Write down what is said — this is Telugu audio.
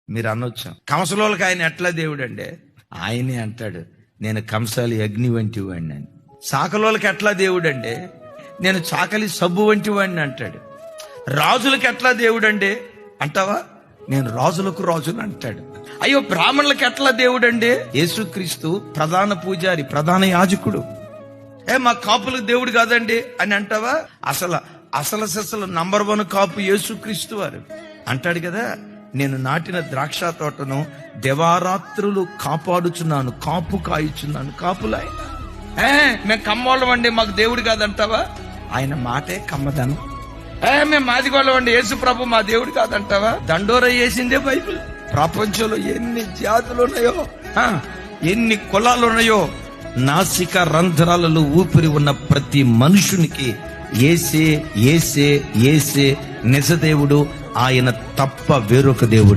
మీరు అనొచ్చు, కంసలోళ్ళకి ఆయన ఎట్లా దేవుడు అండి? ఆయనే అంటాడు, నేను కంసాలి అగ్ని వంటి వాడిని అని. చాకలోళ్ళకి ఎట్లా దేవుడు అండి? నేను చాకలి సబ్బు వంటి వాడిని అంటాడు. రాజులకి ఎట్లా దేవుడు అండి అంటావా? నేను రాజులకు రాజులు అంటాడు. అయ్యో, బ్రాహ్మణులకి ఎట్లా దేవుడు అండి? యేసుక్రీస్తు ప్రధాన పూజారి, ప్రధాన యాజకుడు. మా కాపులకు దేవుడు కాదండి అని అంటావా? అసలు నంబర్ 1 కాపు యేసుక్రీస్తు వారు అంటాడు కదా, నేను నాటిన ద్రాక్ష తోటను దివారాత్రులు కాపాడుచున్నాను, కాపు కాయుచున్నాను. కాపులాయన మేము కమ్మోళ్ళం అండి, మాకు దేవుడు కాదంటావా? ఆయన మాటే కమ్మదనం. మేము మాదిగోళ్ళం అండి, యేసు ప్రభు మా దేవుడు కాదంటావా? దండోర వేసిందే బైబిల్. ప్రపంచంలో ఎన్ని జాతులు ఉన్నాయో, ఎన్ని కులాలు ఉన్నాయో, నాసిక రంధ్రాలలో ఊపిరి ఉన్న ప్రతి మనుషునికి యేసే యేసే యేసే నిజదేవుడు. ఆయన తప్ప వేరొక దేవుడు